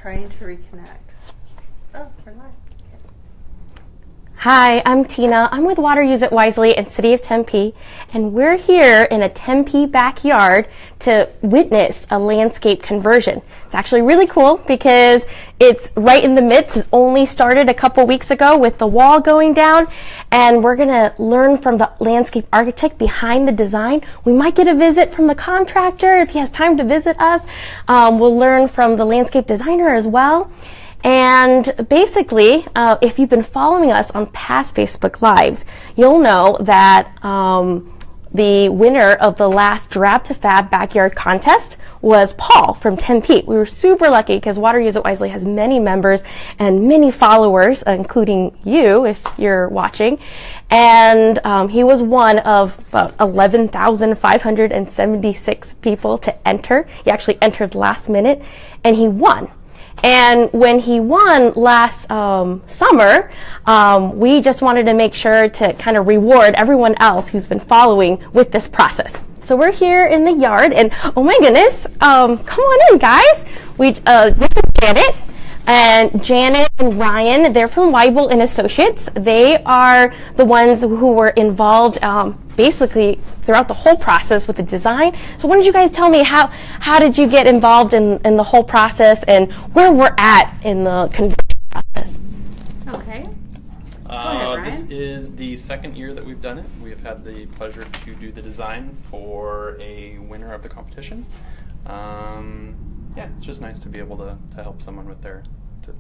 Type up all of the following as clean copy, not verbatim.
trying to reconnect. Oh, we're live. Hi, I'm Tina. I'm with Water Use It Wisely in City of Tempe, and we're here in a Tempe backyard to witness a landscape conversion. It's actually really cool because it's right in the midst. It only started a couple weeks ago with the wall going down, and we're going to learn from the landscape architect behind the design. We might get a visit from the contractor if he has time to visit us. We'll learn from the landscape designer as well. And basically, if you've been following us on past Facebook Lives, you'll know that the winner of the last Drab to Fab backyard contest was Paul from Tempe. We were super lucky because Water Use It Wisely has many members and many followers, including you if you're watching. And he was one of about 11,576 people to enter. He actually entered last minute, and he won. And when he won last summer, we just wanted to make sure to kind of reward everyone else who's been following with this process. So we're here in the yard, and oh my goodness, come on in, guys. This is Janet. And Janet and Ryan, they're from Waibel Associates. They are the ones who were involved basically throughout the whole process with the design. So why don't you guys tell me how did you get involved in the whole process and where we're at in the conversion process? Okay. Go ahead, Ryan. This is the second year that we've done it. We have had the pleasure to do the design for a winner of the competition. Yeah, it's just nice to be able to help someone with to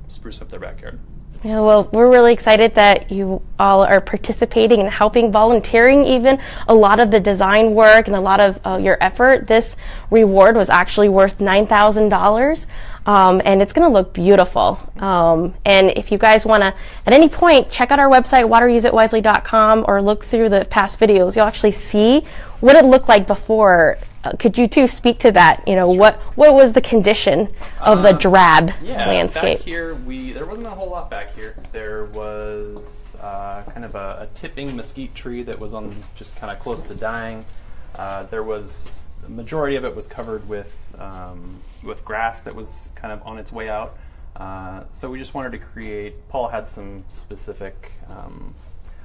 spruce up their backyard. Yeah, well, we're really excited that you all are participating and helping, volunteering even a lot of the design work and a lot of your effort. This reward was actually worth $9,000, and it's going to look beautiful. And if you guys want to, at any point, check out our website, wateruseitwisely.com, or look through the past videos. You'll actually see what it looked like before. Could you two speak to that? You know, what was the condition of the drab landscape? Back here, there wasn't a whole lot back here. There was kind of a tipping mesquite tree that was on just kind of close to dying. The majority of it was covered with grass that was kind of on its way out. So we just wanted to create. Paul had some specific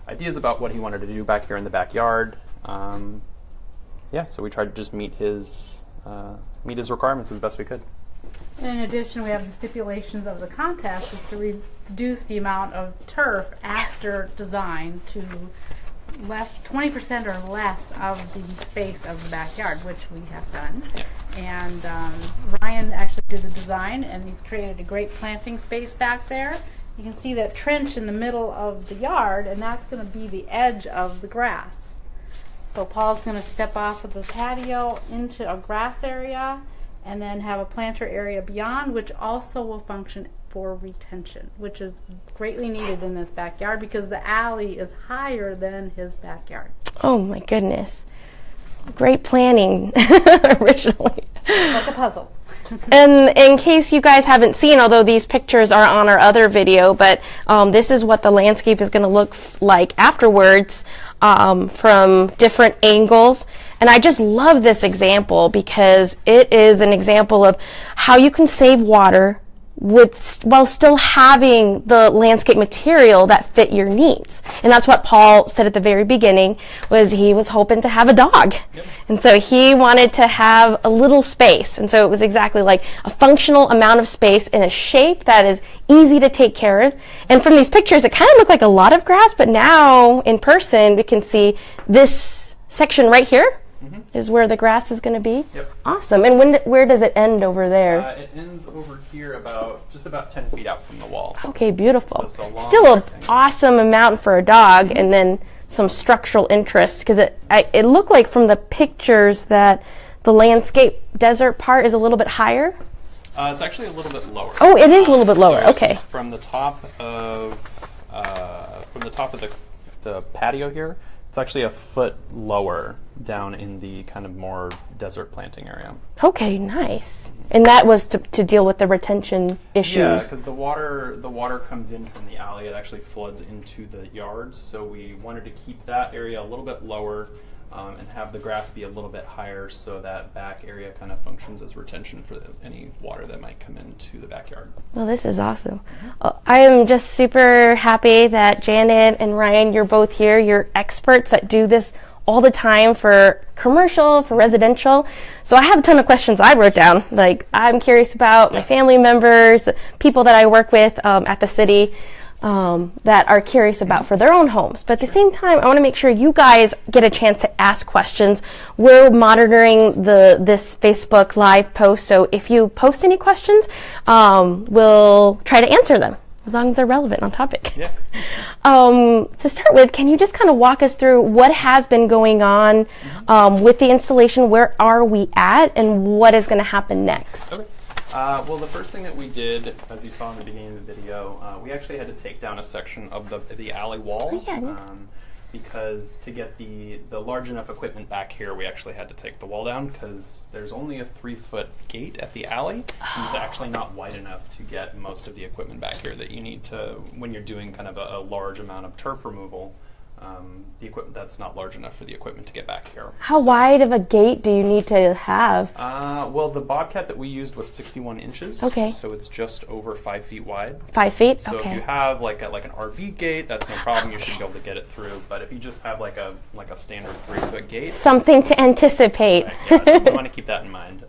ideas about what he wanted to do back here in the backyard. Yeah, so we tried to just meet his requirements as best we could. In addition, we have the stipulations of the contest is to reduce the amount of turf after design to 20% or less of the space of the backyard, which we have done. Yeah. And Ryan actually did the design, and he's created a great planting space back there. You can see that trench in the middle of the yard, and that's going to be the edge of the grass. So Paul's going to step off of the patio into a grass area and then have a planter area beyond, which also will function for retention, which is greatly needed in this backyard because the alley is higher than his backyard. Oh my goodness. Great planning originally. Like a puzzle. And in case you guys haven't seen, although these pictures are on our other video, but this is what the landscape is going to look like afterwards from different angles. And I just love this example because it is an example of how you can save water while still having the landscape material that fit your needs. And that's what Paul said at the very beginning, was he was hoping to have a dog. Yep. And so he wanted to have a little space. And so it was exactly like a functional amount of space in a shape that is easy to take care of. And from these pictures, it kind of looked like a lot of grass, but now in person, we can see this section right here. Is where the grass is going to be? Yep. Awesome. And where does it end over there? It ends over here just about 10 feet out from the wall. Okay, beautiful. So still an awesome amount for a dog, and then some structural interest, because it looked like from the pictures that the landscape desert part is a little bit higher. It's actually a little bit lower. Oh, it is a little bit lower. So okay. From the top of the patio here, it's actually a foot lower down in the kind of more desert planting area. Okay, nice. And that was to deal with the retention issues. Yeah, because the water comes in from the alley. It actually floods into the yards, so we wanted to keep that area a little bit lower. and have the grass be a little bit higher so that back area kind of functions as retention for any water that might come into the backyard. Well, this is awesome. I am just super happy that Janet and Ryan, you're both here. You're experts that do this all the time for commercial, for residential. So I have a ton of questions I wrote down. Like, I'm curious about my family members, people that I work with at the city. That are curious about for their own homes. But at the same time, I want to make sure you guys get a chance to ask questions. We're monitoring this Facebook Live post, so if you post any questions, we'll try to answer them as long as they're relevant on topic. Yeah. To start with, can you just kind of walk us through what has been going on with the installation? Where are we at, and what is going to happen next? Okay. Well, the first thing that we did, as you saw in the beginning of the video, we actually had to take down a section of the alley wall. Oh, yeah, nice. Because to get the large enough equipment back here, we actually had to take the wall down because there's only a 3-foot gate at the alley. It's actually not wide enough to get most of the equipment back here that you need to, when you're doing kind of a large amount of turf removal. The equipment that's not large enough for the equipment to get back here. How wide of a gate do you need to have? Well, the bobcat that we used was 61 inches. Okay. So it's just over 5 feet wide. 5 feet? So okay. if you have like an RV gate, that's no problem. You should be able to get it through. But if you just have like a standard 3-foot gate, Something to anticipate. yeah, you want to keep that in mind.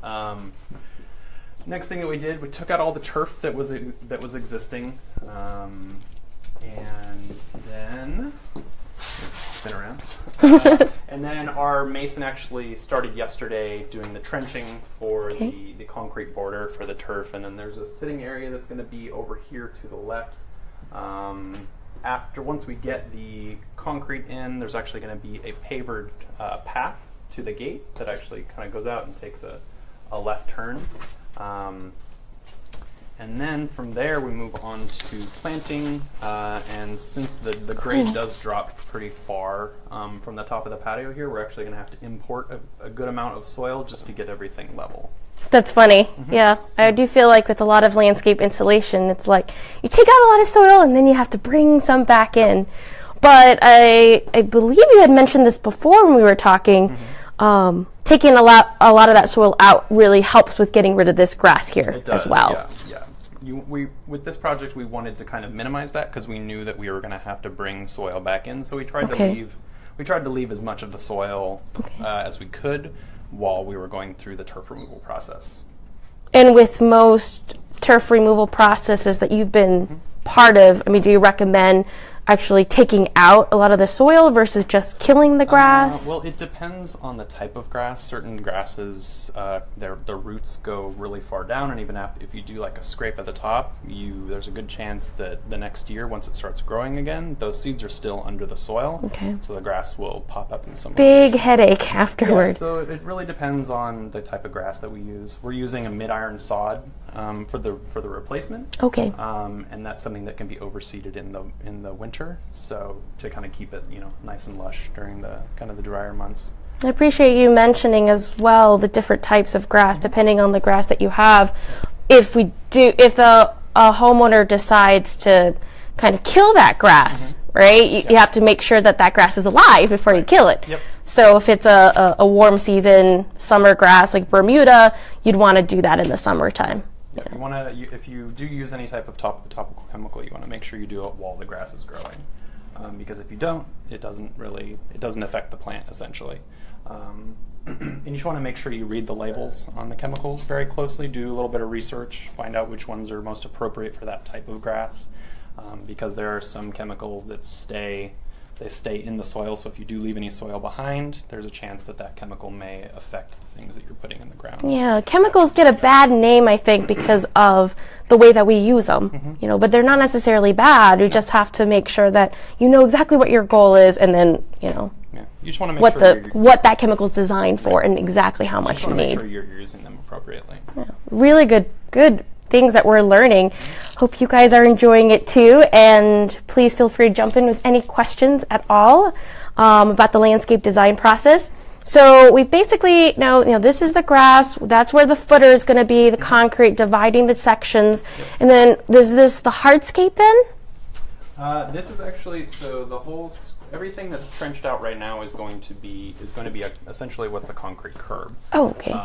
Next thing that we did, we took out all the turf that was existing, and then. Spin around. And then our mason actually started yesterday doing the trenching for the concrete border for the turf, and then there's a sitting area that's going to be over here to the left. Once we get the concrete in, there's actually going to be a pavered path to the gate that actually kind of goes out and takes a left turn. And then from there we move on to planting, and since the grade does drop pretty far from the top of the patio here, we're actually going to have to import a good amount of soil just to get everything level. That's funny. Yeah, I do feel like with a lot of landscape installation, it's like you take out a lot of soil and then you have to bring some back in. But I believe you had mentioned this before when we were talking. Taking a lot of that soil out really helps with getting rid of this grass here as well. Yeah. With this project, we wanted to kind of minimize that because we knew that we were going to have to bring soil back in. So we tried to leave as much of the soil as we could while we were going through the turf removal process. And with most turf removal processes that you've been part of, I mean, do you recommend actually taking out a lot of the soil versus just killing the grass? Well, it depends on the type of grass. Certain grasses, their roots go really far down, and even if you do like a scrape at the top, there's a good chance that the next year, once it starts growing again, those seeds are still under the soil. Okay. So the grass will pop up in some big headache afterward. Yeah, so it really depends on the type of grass that we use. We're using a mid-iron sod for the replacement. Okay. And that's something that can be overseeded in the winter. So to kind of keep it, nice and lush during the kind of the drier months. I appreciate you mentioning as well the different types of grass depending on the grass that you have. If the homeowner decides to kind of kill that grass, right? You have to make sure that grass is alive before you kill it. Yep. So if it's a warm season summer grass like Bermuda, you'd want to do that in the summertime. Yeah, you want to. If you do use any type of topical chemical, you want to make sure you do it while the grass is growing, because if you don't, it doesn't affect the plant essentially. And you just want to make sure you read the labels on the chemicals very closely. Do a little bit of research, find out which ones are most appropriate for that type of grass, because there are some chemicals that stay in the soil. So if you do leave any soil behind, there's a chance that chemical may affect the things that you're putting in the ground. Yeah, chemicals get a bad name, I think, because of the way that we use them. But they're not necessarily bad. You just have to make sure that you know exactly what your goal is, and then Yeah, you just want to make what that chemical is designed for, and exactly how much you need. Make sure you're using them appropriately. Yeah. Really good things that we're learning. Hope you guys are enjoying it too, and please feel free to jump in with any questions at all about the landscape design process. So we've basically now, this is the grass, that's where the footer is going to be, the concrete dividing the sections, and then there's the hardscape then? This is actually, so the whole everything that's trenched out right now is going to be essentially what's a concrete curb. Oh, okay.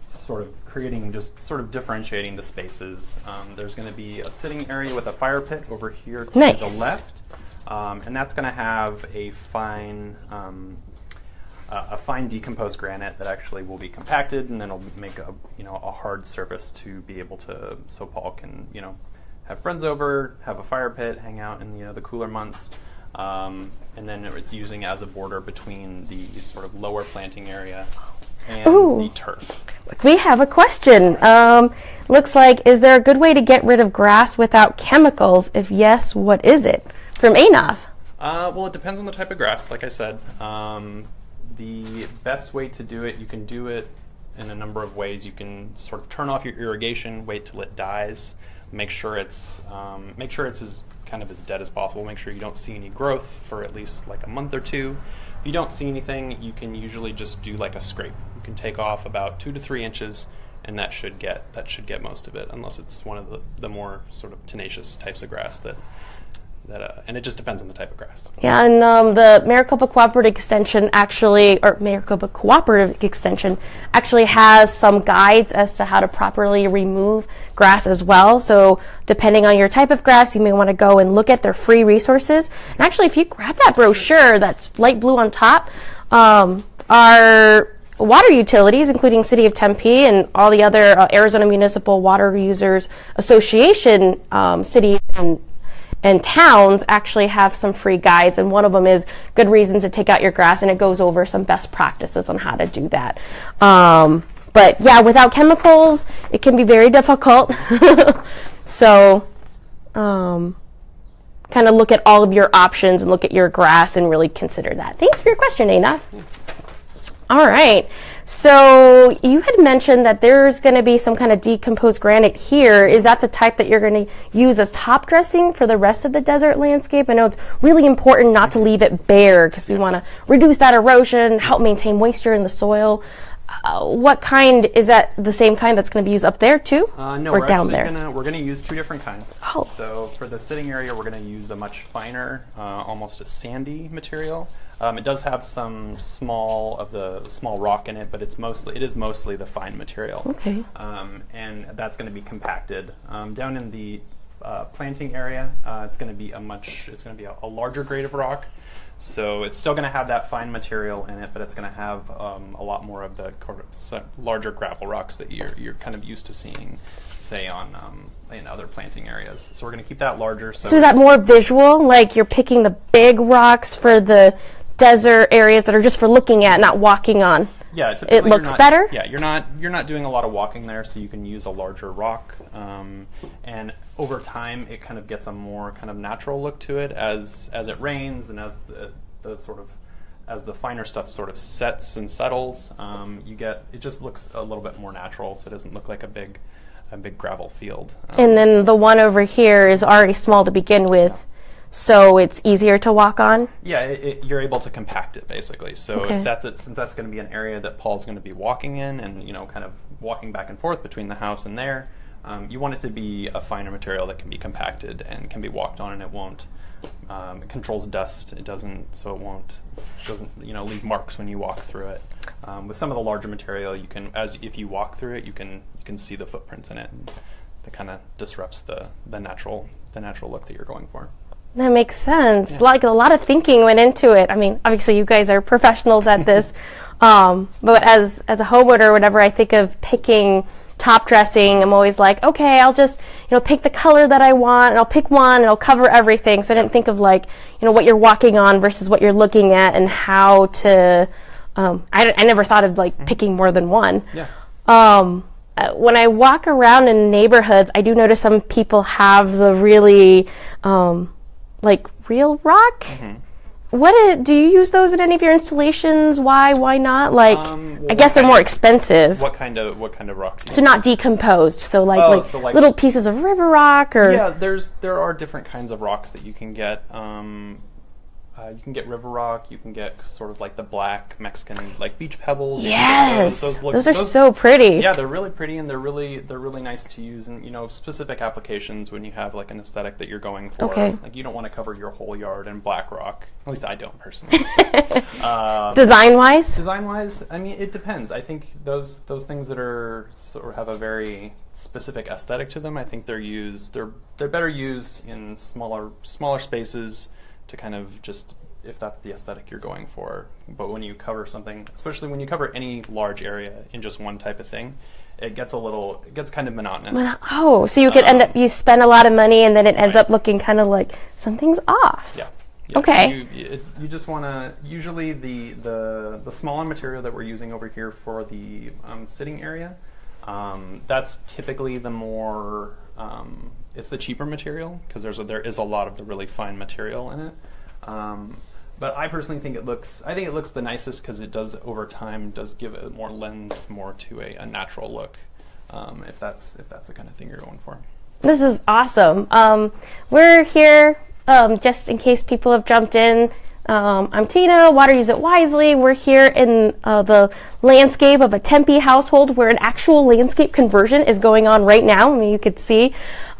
Sort of creating, just sort of differentiating the spaces. There's going to be a sitting area with a fire pit over here to the left, and that's going to have a fine decomposed granite that actually will be compacted, and then it'll make a hard surface to be able to, so Paul can have friends over, have a fire pit, hang out in the cooler months. And then it's using as a border between the sort of lower planting area and the turf. We have a question. Looks like, is there a good way to get rid of grass without chemicals? If yes, what is it? From Anov. Well, it depends on the type of grass, like I said. The best way to do it, you can do it in a number of ways. You can sort of turn off your irrigation, wait till it dies, make sure it's as kind of as dead as possible. Make sure you don't see any growth for at least like a month or two. If you don't see anything, you can usually just do like a scrape. You can take off about 2 to 3 inches, and that should get most of it, unless it's one of the more sort of tenacious types of grass and it just depends on the type of grass. Yeah, and the Maricopa Cooperative Extension Maricopa Cooperative Extension actually has some guides as to how to properly remove grass as well. So depending on your type of grass, you may want to go and look at their free resources. And actually, if you grab that brochure that's light blue on top, our water utilities, including City of Tempe and all the other Arizona Municipal Water Users Association cities and towns actually have some free guides, and one of them is good reasons to take out your grass, and it goes over some best practices on how to do that. But yeah, without chemicals, it can be very difficult. So kind of look at all of your options and look at your grass and really consider that. Thanks for your question, Aina. All right. So you had mentioned that there's going to be some kind of decomposed granite here. Is that the type that you're going to use as top dressing for the rest of the desert landscape? I know it's really important not to leave it bare because we want to reduce that erosion, help maintain moisture in the soil. What kind, is that the same kind that's going to be used up there too? No, or we're down actually there? We're going to use 2 different kinds. Oh. So for the sitting area, we're going to use a much finer, almost a sandy material. It does have some small rock in it, but it is mostly the fine material. Okay. And that's going to be compacted. Down in the planting area, it's going to be a larger grade of rock. So it's still going to have that fine material in it, but it's going to have a lot more of the larger gravel rocks that you're kind of used to seeing, say, in other planting areas. So we're going to keep that larger. So is that more visual? Like you're picking the big rocks for the desert areas that are just for looking at, not walking on? Yeah, it looks better? Yeah, you're not doing a lot of walking there, so you can use a larger rock. And over time, it kind of gets a more kind of natural look to it as it rains and as the finer stuff sort of sets and settles. It just looks a little bit more natural, so it doesn't look like a big gravel field. And then the one over here is already small to begin with. So it's easier to walk on? Yeah, you're able to compact it, basically. So okay. Since that's going to be an area that Paul's going to be walking in and, kind of walking back and forth between the house and there, you want it to be a finer material that can be compacted and can be walked on, and it won't. It controls dust. It doesn't leave marks when you walk through it. With some of the larger material, if you walk through it, you can see the footprints in it, and it kind of disrupts the natural look that you're going for. That makes sense. Yeah. Like a lot of thinking went into it. I mean, obviously you guys are professionals at this, but as a homeowner, whenever I think of picking top dressing, I'm always like, okay, I'll just pick the color that I want, and I'll pick one, and I'll cover everything. So I didn't think of what you're walking on versus what you're looking at, and how to. I never thought of picking more than one. Yeah. When I walk around in neighborhoods, I do notice some people have the really real rock. Mm-hmm. Do you use those in any of your installations? Why not? I guess they're more expensive. What kind of rock? So not decomposed. So little pieces of river rock, or yeah, there are different kinds of rocks that you can get. You can get river rock. You can get sort of like the black Mexican like beach pebbles. Yes, those are so pretty. Yeah, they're really pretty, and they're really nice to use in specific applications when you have like an aesthetic that you're going for. Okay. Like you don't want to cover your whole yard in black rock. At least I don't personally. Design-wise? Design-wise, I mean, it depends. I think those things that are sort of have a very specific aesthetic to them, I think they're better used in smaller spaces to kind of just, if that's the aesthetic you're going for. But when you cover something, especially when you cover any large area in just one type of thing, it gets kind of monotonous. Oh, so you could you spend a lot of money and then it ends up looking kind of like something's off. Yeah. Okay. You just want to, usually the smaller material that we're using over here for the sitting area, that's typically the more, it's the cheaper material because there is a lot of the really fine material in it. But I personally think it looks the nicest because it does over time give it more to a natural look, if that's the kind of thing you're going for. This is awesome. We're here just in case people have jumped in. I'm Tina, Water Use It Wisely. We're here in the landscape of a Tempe household where an actual landscape conversion is going on right now. I mean, you could see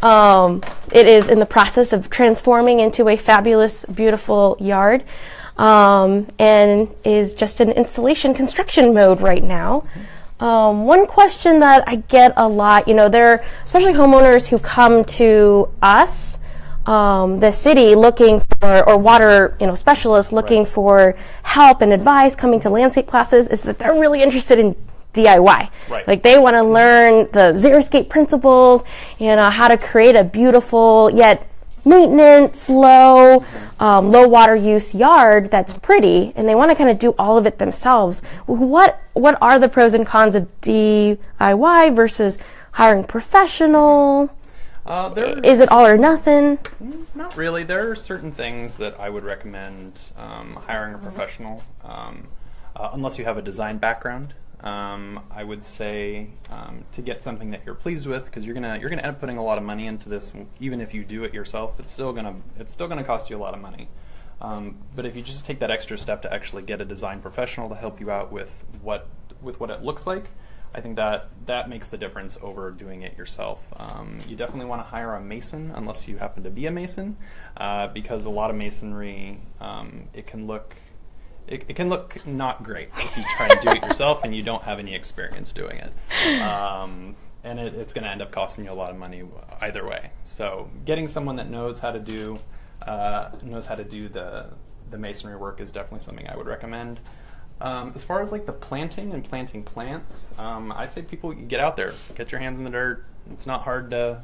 it is in the process of transforming into a fabulous, beautiful yard, and is just in installation construction mode right now. One question that I get a lot, there are especially homeowners who come to us, the city looking for, or water, specialists looking for help and advice coming to landscape classes, is that they're really interested in DIY. Right. Like they want to learn the xeriscape principles, how to create a beautiful yet maintenance low water use yard that's pretty, and they want to kind of do all of it themselves. What are the pros and cons of DIY versus hiring professional? Is it all or nothing? Not really. There are certain things that I would recommend hiring a professional, unless you have a design background. I would say to get something that you're pleased with, because you're gonna end up putting a lot of money into this. Even if you do it yourself, it's still gonna cost you a lot of money. But if you just take that extra step to actually get a design professional to help you out with what it looks like, I think that makes the difference over doing it yourself. You definitely want to hire a mason, unless you happen to be a mason, because a lot of masonry, it can look not great if you try to do it yourself and you don't have any experience doing it. And it's going to end up costing you a lot of money either way. So getting someone that knows how to do the masonry work is definitely something I would recommend. As far as like the planting and planting plants, I say people get out there, get your hands in the dirt. It's not hard to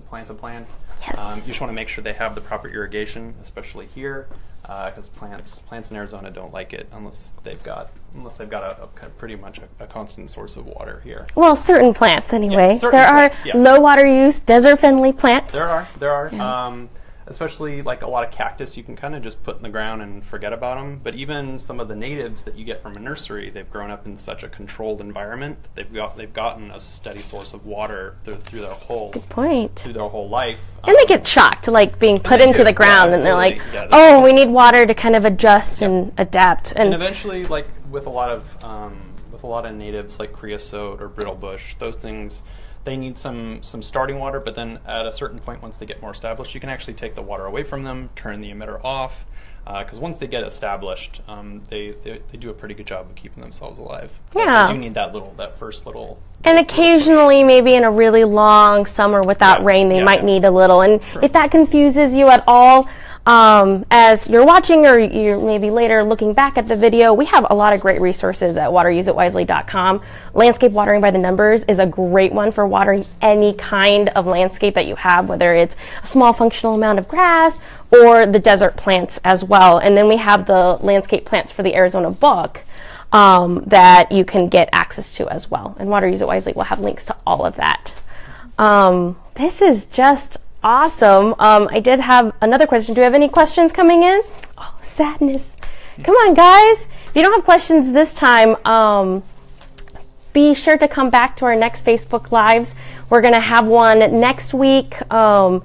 plant a plant. Yes. You just want to make sure they have the proper irrigation, especially here, because plants in Arizona don't like it unless they've got a pretty much a constant source of water here. Well, certain plants anyway. Yeah, there are plants, yeah. low water use, desert friendly plants. There are. Yeah. Especially like a lot of cactus, you can kind of just put in the ground and forget about them. But even some of the natives that you get from a nursery, they've grown up in such a controlled environment. They've gotten a steady source of water through their whole life. And they get shocked, like being put into the ground, and they're like, we need water to kind of adjust and adapt. And eventually, like with a lot of natives, like creosote or brittle bush, those things, they need some starting water, but then at a certain point, once they get more established, you can actually take the water away from them, turn the emitter off, because once they get established, they do a pretty good job of keeping themselves alive. Yeah. But they do need that first little. And occasionally, maybe in a really long summer without rain, they might need a little. And if that confuses you at all, as you're watching or you're maybe later looking back at the video, we have a lot of great resources at wateruseitwisely.com. Landscape Watering by the Numbers is a great one for watering any kind of landscape that you have, whether it's a small functional amount of grass or the desert plants as well. And then we have the landscape plants for the Arizona book that you can get access to as well. And Water Use It Wisely will have links to all of that. This is just awesome. I did have another question. Do you have any questions coming in? Oh, sadness. Come on, guys. If you don't have questions this time, be sure to come back to our next Facebook Lives. We're going to have one next week and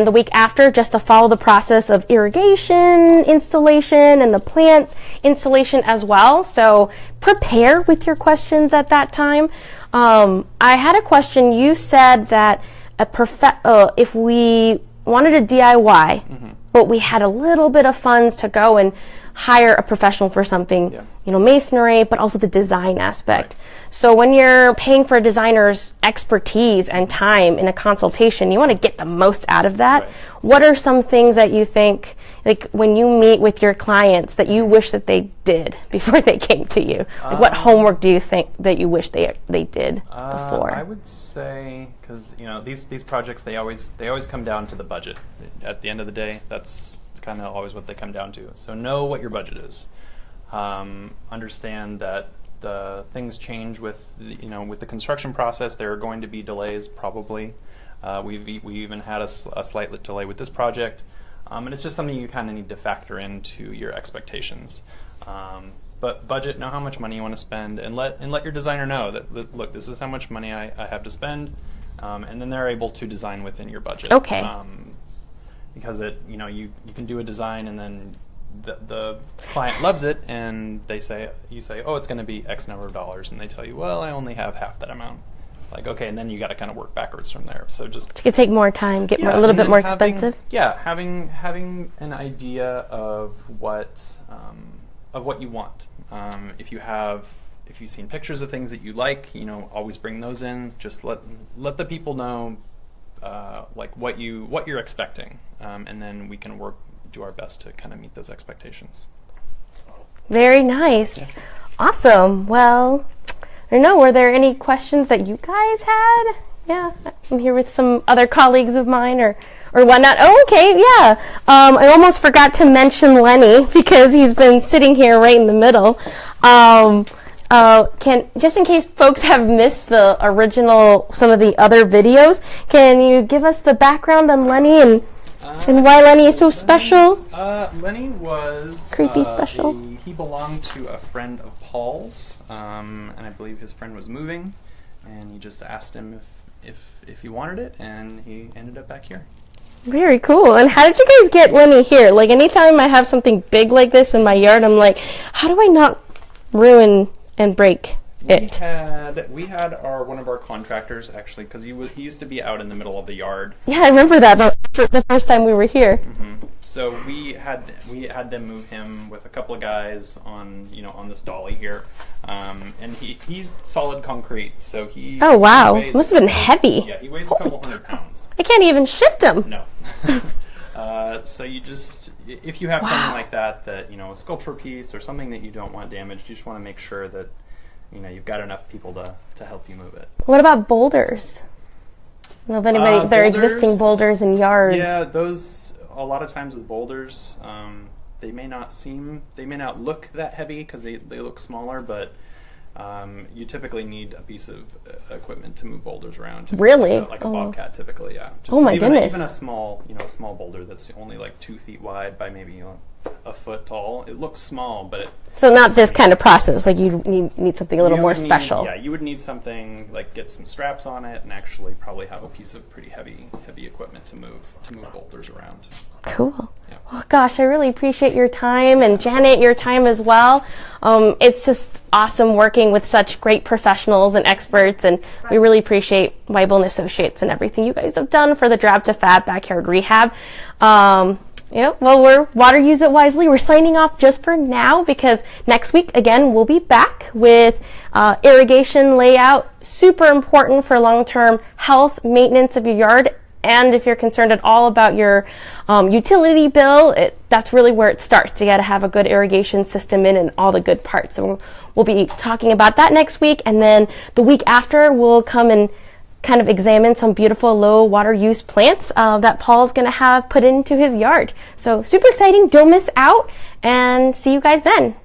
the week after, just to follow the process of irrigation installation and the plant installation as well. So prepare with your questions at that time. I had a question. You said that if we wanted a DIY, but we had a little bit of funds to go and hire a professional for something, you know, masonry, but also the design aspect. Right. So when you're paying for a designer's expertise and time in a consultation, you want to get the most out of that. Right. What are some things that you think, like when you meet with your clients, that you wish that they did before they came to you? Like what homework do you think that you wish they did before? I would say, because you know these projects, they always come down to the budget. At the end of the day, that's kind of always what they come down to. So know what your budget is. Understand that the things change with with the construction process. There are going to be delays probably. We even had a slight delay with this project, and it's just something you kind of need to factor into your expectations. But budget, know how much money you want to spend, and let your designer know that look, this is how much money I have to spend, and then they're able to design within your budget. Okay. Because you can do a design and then the client loves it and you say, oh, it's going to be X number of dollars, and they tell you, well, I only have half that amount. Like, okay, and then you got to kind of work backwards from there. So just it could take more time, get a little bit more expensive. Yeah, having an idea of what you want. If you've seen pictures of things that you like, always bring those in. Just let the people know. Like what you're expecting, and then we can do our best to kind of meet those expectations. Very nice. Yeah. Awesome. Well, I don't know, were there any questions that you guys had? Yeah, I'm here with some other colleagues of mine or whatnot. Oh, okay, yeah. I almost forgot to mention Lenny because he's been sitting here right in the middle. Just in case folks have missed the original, some of the other videos, can you give us the background on Lenny and why Lenny is so special? Lenny was creepy special. He belonged to a friend of Paul's, and I believe his friend was moving, and he just asked him if he wanted it, and he ended up back here. Very cool. And how did you guys get Lenny here? Like anytime I have something big like this in my yard, I'm like, how do I not ruin and break it? We had one of our contractors actually, because he used to be out in the middle of the yard. Yeah, I remember that the first time we were here. Mm-hmm. So we had them move him with a couple of guys on this dolly here, and he's solid concrete. So he oh wow, must have been heavy. Yeah, he weighs a couple hundred pounds. I can't even shift him. No. So you just, if you have something like that, a sculpture piece or something that you don't want damaged, you just want to make sure that, you've got enough people to help you move it. What about boulders? I don't know if anybody, there are existing boulders in yards. Yeah, those, a lot of times with boulders, they may not look that heavy because they look smaller, but you typically need a piece of equipment to move boulders around. Really? Like a bobcat, typically, yeah. Oh my goodness! Even a small boulder that's only like 2 feet wide by maybe a foot tall. It looks small, but so not this kind of process. Like you need something a little more special. Yeah, you would need something like get some straps on it and actually probably have a piece of pretty heavy equipment to move boulders around. Cool. Yeah. Well, gosh, I really appreciate your time, and Janet, your time as well. It's just awesome working with such great professionals and experts, and we really appreciate Waibel Associates and everything you guys have done for the Drab to Fab backyard rehab. Well, we're Water Use It Wisely. We're signing off just for now because next week, again, we'll be back with irrigation layout. Super important for long-term health, maintenance of your yard. And if you're concerned at all about your utility bill, that's really where it starts. You got to have a good irrigation system in and all the good parts. So we'll be talking about that next week. And then the week after, we'll come and kind of examine some beautiful low water use plants that Paul's going to have put into his yard. So super exciting. Don't miss out, and see you guys then.